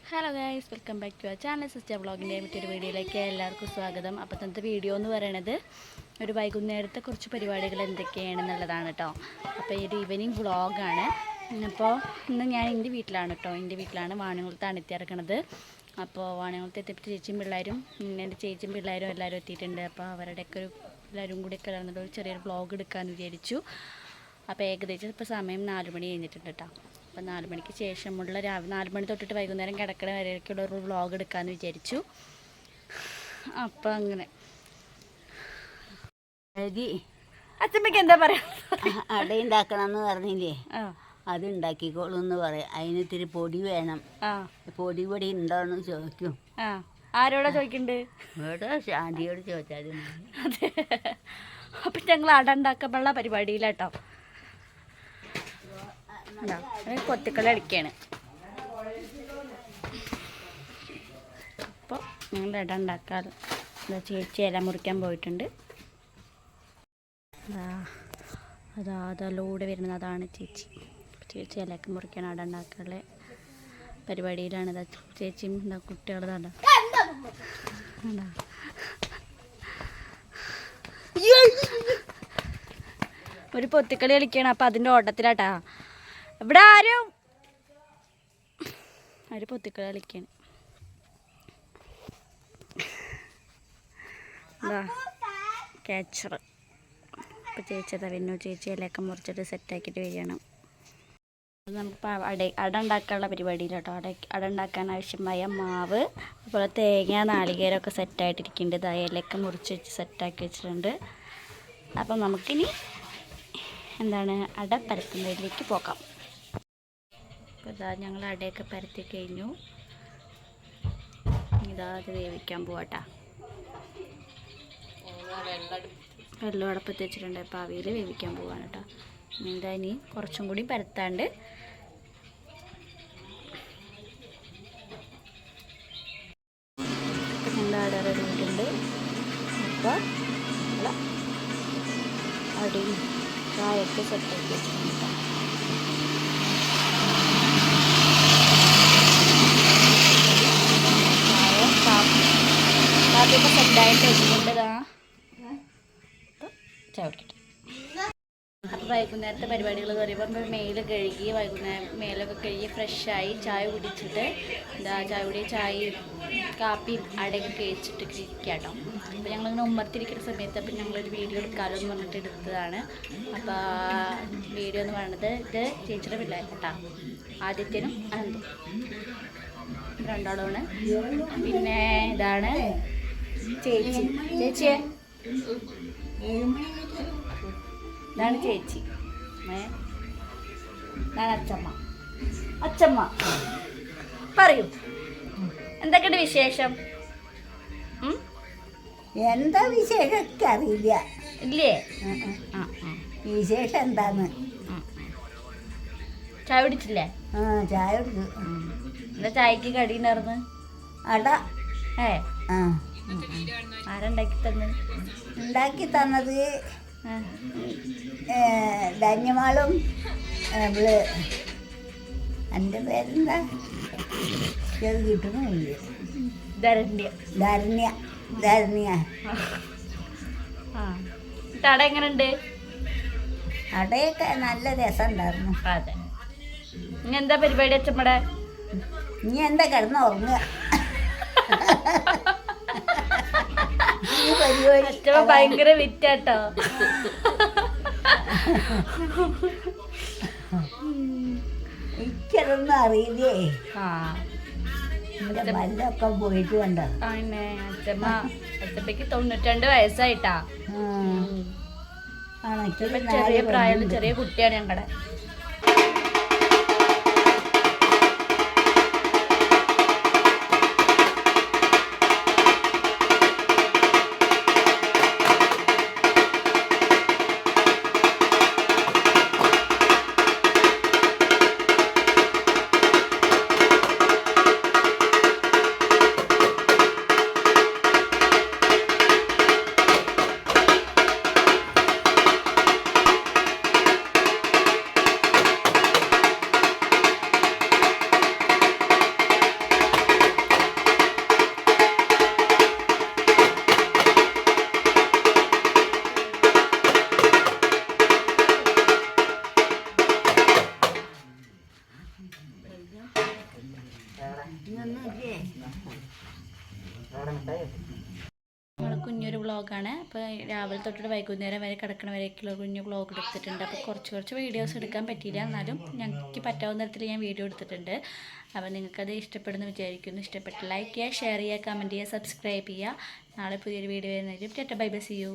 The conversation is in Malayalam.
Hello guys, welcome back to our channel sister വ്ളോഗിൻ്റെ മറ്റൊരു വീഡിയോയിലേക്ക് എല്ലാവർക്കും സ്വാഗതം. അപ്പോൾ ഇന്നത്തെ വീഡിയോ എന്ന് പറയുന്നത് ഒരു വൈകുന്നേരത്തെ കുറച്ച് പരിപാടികൾ എന്തൊക്കെയാണെന്നുള്ളതാണ് കേട്ടോ. അപ്പോൾ ഒരു ഈവനിങ് വ്ളോഗാണ്. അപ്പോൾ ഇന്ന് ഞാൻ എൻ്റെ വീട്ടിലാണ് കേട്ടോ. എൻ്റെ വീട്ടിലാണ് വാണിയംകുളത്താണ് എത്തിയിറക്കണത്. അപ്പോൾ വാണിയംകുളത്ത് എത്തിയപ്പോൾ ചേച്ചിയും പിള്ളേരും എൻ്റെ ചേച്ചിയും പിള്ളേരും എല്ലാവരും എത്തിയിട്ടുണ്ട്. അപ്പോൾ അവരുടെയൊക്കെ എല്ലാവരും കൂടി കലർന്നിട്ട് ഒരു ചെറിയൊരു വ്ളോഗ് എടുക്കാമെന്ന് വിചാരിച്ചു. അപ്പോൾ ഏകദേശം ഇപ്പോൾ സമയം 4 മണി കഴിഞ്ഞിട്ടുണ്ട് കേട്ടോ. അപ്പോൾ 4 മണിക്ക് ശേഷമുള്ള രാവിലെ 4 മണി തൊട്ടിട്ട് വൈകുന്നേരം കിടക്കണ വരെയൊക്കെയുള്ള ഒരു വ്ളോഗ് എടുക്കാമെന്ന് വിചാരിച്ചു. അപ്പം അങ്ങനെ അച്ഛമ്മയ്ക്ക് എന്താ പറയാ, അട ഉണ്ടാക്കണമെന്ന് പറഞ്ഞില്ലേ, അത് ഉണ്ടാക്കിക്കോളൂ എന്ന് പറയാം. അതിന് ഇത്തിരി പൊടി വേണം. പൊടി ഉണ്ടോയെന്ന് ചോദിക്കും. ആരോടാ ചോദിക്കണ്ട്? ഇവിടെ ശാന്തിയോട് ചോദിച്ചാൽ അതെ. അപ്പം ഞങ്ങൾ അട ഉണ്ടാക്കാനുള്ള പരിപാടിയിലാട്ടോ. കൊത്തിക്കളി കളിക്കാണ്. അപ്പോൾ ഞങ്ങൾ ഇട ഉണ്ടാക്കാൻ ചേച്ചി ഇല മുറിക്കാൻ പോയിട്ടുണ്ട്. അതിലൂടെ വരുന്നത് അതാണ് ചേച്ചി. ചേച്ചി ഇലയൊക്കെ മുറിക്കാൻ അട ഉണ്ടാക്കാനുള്ള പരിപാടിയിലാണ്. ചേച്ചിയും കുട്ടികളതാണ്. ഒരു പൊത്തിക്കളി കളിക്കുകയാണ്. അപ്പം അതിൻ്റെ ഓട്ടത്തിലാട്ടാ. ഇവിടെ ആരും അവർ പൊത്തിക്കളി കളിക്കാണ്. എന്താ ക്യാച്ചർ. അപ്പോൾ ചേച്ചി തവന്നു. ചേച്ചി ഇലയൊക്കെ മുറിച്ചിട്ട് സെറ്റാക്കിയിട്ട് വരികയാണ്. അത് നമുക്ക് അട ഉണ്ടാക്കാനുള്ള പരിപാടിയില്ല കേട്ടോ. അട ഉണ്ടാക്കാൻ ആവശ്യമായ മാവ്, അതുപോലെ തേങ്ങ, നാളികേരമൊക്കെ സെറ്റായിട്ടിരിക്കുന്നുണ്ട്. ഇലയൊക്കെ മുറിച്ച് വെച്ച് സെറ്റാക്കി വെച്ചിട്ടുണ്ട്. അപ്പം നമുക്കിനി അട പരത്തുന്നതിലേക്ക് പോകാം. അപ്പോൾ ഇതാ ഞങ്ങൾ അടയൊക്കെ പരത്തി കഴിഞ്ഞു. അത് വേവിക്കാൻ പോവാട്ടാ. വെള്ളം അടുപ്പത്ത് വെച്ചിട്ടുണ്ട്. അപ്പോൾ അവിയിൽ വേവിക്കാൻ പോവാണ് കേട്ടോ. ഇനി കുറച്ചും കൂടി പരത്താണ്ട് ഞങ്ങളുടെ അട റെഡി ആയിട്ടുണ്ട്. അപ്പോൾ അടിയും ചായയൊക്കെ സെറ്റാക്കി വെച്ചിട്ടുണ്ട്. കാപ്പിയൊക്കെ സെറ്റായിട്ട് വെച്ചിട്ടുണ്ട്. ചായ കുടിക്കട്ടെ. അപ്പോൾ വൈകുന്നേരത്തെ പരിപാടികൾ എന്ന് പറയുമ്പോൾ മേല് കഴുകി മേലൊക്കെ കഴുകി ഫ്രഷായി ചായ കുടിച്ചിട്ട് ചായ കുടി ചായയും കാപ്പിയും അടയൊക്കെ കഴിച്ചിട്ട് ഇരിക്കുക കേട്ടോ. അപ്പോൾ ഞങ്ങളിങ്ങനെ ഉമ്മർത്തിരിക്കുന്ന സമയത്ത് അപ്പം ഞങ്ങളൊരു വീഡിയോ എടുക്കാമല്ലോ എന്ന് പറഞ്ഞിട്ട് എടുത്തതാണ്. അപ്പോൾ വീഡിയോ എന്ന് പറയുന്നത് ഇത് ചേച്ചിയുടെ പിള്ളേർ കേട്ടോ. ആദ്യത്തേനും അനന്തും രണ്ടാളുമാണ്. പിന്നെ ഇതാണ് ചേച്ചിയെ ഇതാണ് ചേച്ചി. ഞാൻ അച്ചമ്മ പറയൂ, എന്തൊക്കെയുണ്ട് വിശേഷം? എന്താ വിശേഷം അറിയില്ല. ഇല്ലേ? വിശേഷം എന്താന്ന്. ചായ കുടിച്ചില്ലേ? ചായ കുടിച്ചു. എന്താ ചായക്ക് കടി ഉണ്ടായിരുന്നു? അട. ആരുണ്ടാക്കി തന്നത്? ധന്യമാളും ഇവള്. എൻ്റെ പേരെന്താ കിട്ടണില്ല. ധരണ്യ. അട എങ്ങനെയുണ്ട്? അടയൊക്കെ നല്ല രസമുണ്ടായിരുന്നു. അതെ. ഇനി എന്താ പരിപാടി അച്ഛമ്മടെ? ഇനി എന്താ കിടന്ന് ഉറങ്ങുക. അച്ഛമ്മ ഭയങ്കര വിറ്റാട്ടോ. എനിക്കതൊന്നും അറിയില്ലേ. മല്ലൊക്കെ പോയിട്ട് കണ്ടോ. അച്ഛമ്മയ്ക്ക് 92 വയസ്സായിട്ടാ. ചെറിയ പ്രായമുള്ള ചെറിയ കുട്ടിയാണ് ഞങ്ങളുടെ. നമ്മൾ കുഞ്ഞൊരു വ്ളോഗാണ്. അപ്പോൾ രാവിലെ തൊട്ടിട്ട് വൈകുന്നേരം വരെ കിടക്കണ വരേക്കുള്ള കുഞ്ഞു വ്ളോഗ് എടുത്തിട്ടുണ്ട്. അപ്പോൾ കുറച്ച് വീഡിയോസ് എടുക്കാൻ പറ്റിയില്ല, എന്നാലും ഞങ്ങൾക്ക് പറ്റാവുന്ന തരത്തിൽ ഞാൻ വീഡിയോ എടുത്തിട്ടുണ്ട്. അപ്പോൾ നിങ്ങൾക്കത് ഇഷ്ടപ്പെടുന്നു വിചാരിക്കുന്നു. ഇഷ്ടപ്പെട്ട് ലൈക്ക് ചെയ്യുക, ഷെയർ ചെയ്യുക, കമൻറ്റ് ചെയ്യുക, സബ്സ്ക്രൈബ് ചെയ്യുക. നാളെ പുതിയൊരു വീഡിയോ വരുന്നതായിരിക്കും. Bye bye, see U.